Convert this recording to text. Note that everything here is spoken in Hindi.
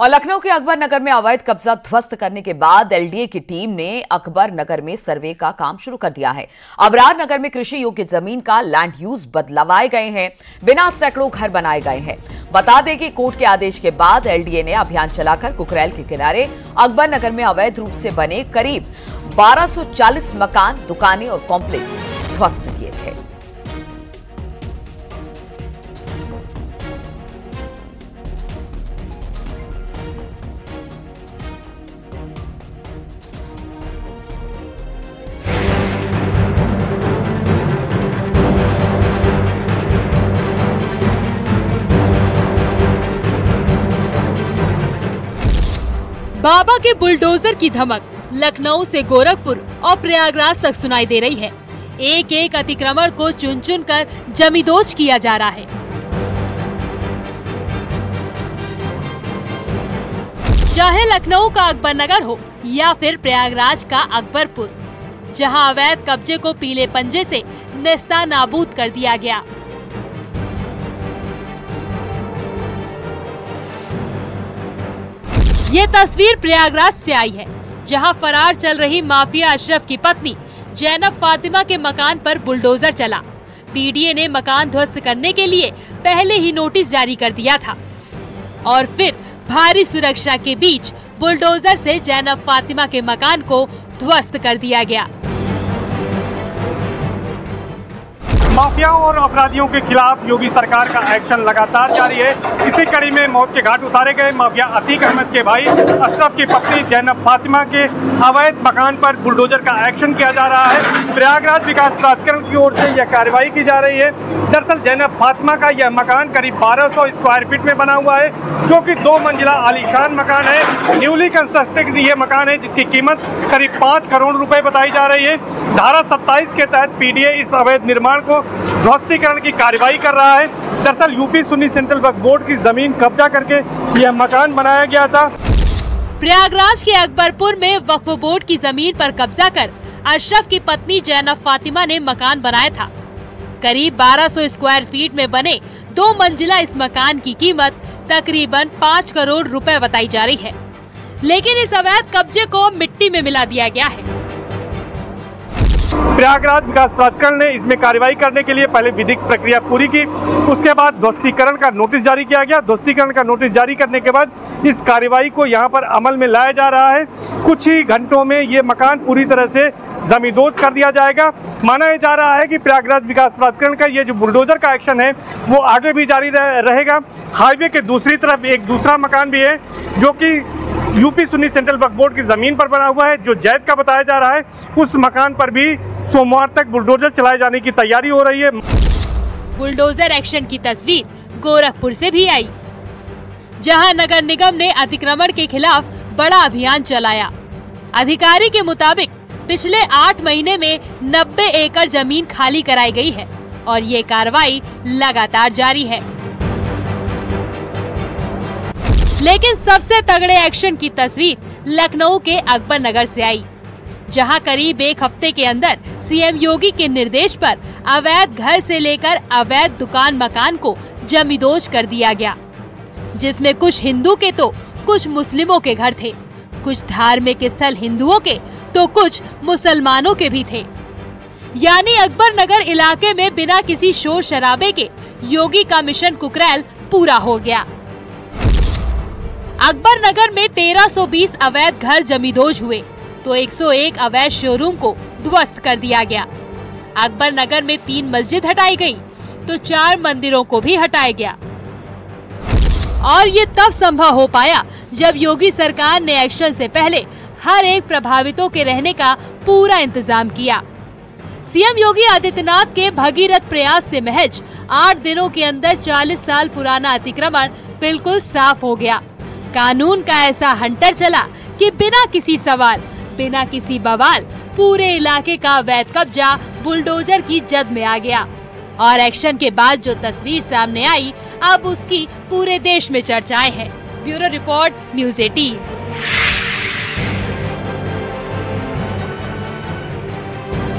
और लखनऊ के अकबर नगर में अवैध कब्जा ध्वस्त करने के बाद एलडीए की टीम ने अकबर नगर में सर्वे का काम शुरू कर दिया है। अबरार नगर में कृषि योग्य जमीन का लैंड यूज बदलवाए गए हैं, बिना सैकड़ों घर बनाए गए हैं। बता दें कि कोर्ट के आदेश के बाद एलडीए ने अभियान चलाकर कुकरेल के किनारे अकबर नगर में अवैध रूप से बने करीब 1240 मकान, दुकानें और कॉम्प्लेक्स ध्वस्त किए थे। बाबा के बुलडोजर की धमक लखनऊ से गोरखपुर और प्रयागराज तक सुनाई दे रही है। एक एक अतिक्रमण को चुन चुन कर जमींदोज किया जा रहा है। चाहे लखनऊ का अकबर नगर हो या फिर प्रयागराज का अकबरपुर, जहां अवैध कब्जे को पीले पंजे से नेस्तानाबूद कर दिया गया। ये तस्वीर प्रयागराज से आई है, जहां फरार चल रही माफिया अशरफ की पत्नी जैनब फातिमा के मकान पर बुलडोजर चला। पीडीए ने मकान ध्वस्त करने के लिए पहले ही नोटिस जारी कर दिया था और फिर भारी सुरक्षा के बीच बुलडोजर से जैनब फातिमा के मकान को ध्वस्त कर दिया गया। माफियाओं और अपराधियों के खिलाफ योगी सरकार का एक्शन लगातार जारी है। इसी कड़ी में मौत के घाट उतारे गए माफिया अतीक अहमद के भाई अशरफ की पत्नी जैनब फातिमा के अवैध मकान पर बुलडोजर का एक्शन किया जा रहा है। प्रयागराज विकास प्राधिकरण की ओर से यह कार्रवाई की जा रही है। दरअसल जैनब फातिमा का यह मकान करीब 1200 स्क्वायर फीट में बना हुआ है, जो कि 2 मंजिला आलीशान मकान है। न्यूली कंस्ट्रक्टेड ये मकान है, जिसकी कीमत करीब 5 करोड़ रुपए बताई जा रही है। धारा 27 के तहत पीडीए इस अवैध निर्माण को ध्वस्तीकरण की कार्रवाई कर रहा है। दरअसल यूपी सुन्नी सेंट्रल वक्फ बोर्ड की जमीन कब्जा करके यह मकान बनाया गया था। प्रयागराज के अकबरपुर में वक्फ बोर्ड की जमीन पर कब्जा कर अशरफ की पत्नी जैनब फातिमा ने मकान बनाया था। करीब 1200 स्क्वायर फीट में बने 2 मंजिला इस मकान की कीमत तकरीबन 5 करोड़ रुपए बताई जा रही है, लेकिन इस अवैध कब्जे को मिट्टी में मिला दिया गया है। प्रयागराज विकास प्राधिकरण ने इसमें कार्रवाई करने के लिए पहले विधिक प्रक्रिया पूरी की, उसके बाद ध्वस्तीकरण का नोटिस जारी किया गया। ध्वस्तीकरण का नोटिस जारी करने के बाद इस कार्रवाई को यहां पर अमल में लाया जा रहा है। कुछ ही घंटों में ये मकान पूरी तरह से जमींदोज कर दिया जाएगा। माना जा रहा है कि प्रयागराज विकास प्राधिकरण का ये जो बुलडोजर का एक्शन है वो आगे भी जारी रहेगा। हाईवे के दूसरी तरफ एक दूसरा मकान भी है, जो कि यूपी सुन्नी सेंट्रल वक्फ बोर्ड की जमीन पर बना हुआ है, जो जैद का बताया जा रहा है। उस मकान पर भी सोमवार तक बुलडोजर चलाए जाने की तैयारी हो रही है। बुलडोजर एक्शन की तस्वीर गोरखपुर से भी आई, जहां नगर निगम ने अतिक्रमण के खिलाफ बड़ा अभियान चलाया। अधिकारी के मुताबिक पिछले 8 महीने में 90 एकड़ जमीन खाली कराई गई है और ये कार्रवाई लगातार जारी है। लेकिन सबसे तगड़े एक्शन की तस्वीर लखनऊ के अकबर नगर से आई, जहां करीब 1 हफ्ते के अंदर सीएम योगी के निर्देश पर अवैध घर से लेकर अवैध दुकान मकान को जमींदोज कर दिया गया, जिसमें कुछ हिंदू के तो कुछ मुस्लिमों के घर थे, कुछ धार्मिक स्थल हिंदुओं के तो कुछ मुसलमानों के भी थे। यानी अकबर नगर इलाके में बिना किसी शोर शराबे के योगी का मिशन कुकरेल पूरा हो गया। अकबर नगर में 1320 अवैध घर जमींदोज हुए तो 101 अवैध शोरूम को ध्वस्त कर दिया गया। अकबर नगर में 3 मस्जिद हटाई गई तो 4 मंदिरों को भी हटाया गया। और ये तब संभव हो पाया जब योगी सरकार ने एक्शन से पहले हर एक प्रभावितों के रहने का पूरा इंतजाम किया। सीएम योगी आदित्यनाथ के भगीरथ प्रयास से महज 8 दिनों के अंदर 40 साल पुराना अतिक्रमण बिल्कुल साफ हो गया। कानून का ऐसा हंटर चला कि बिना किसी सवाल, बिना किसी बवाल पूरे इलाके का अवैध कब्जा बुलडोजर की जद में आ गया। और एक्शन के बाद जो तस्वीर सामने आई, अब उसकी पूरे देश में चर्चाएं हैं। Bureau report, news 18।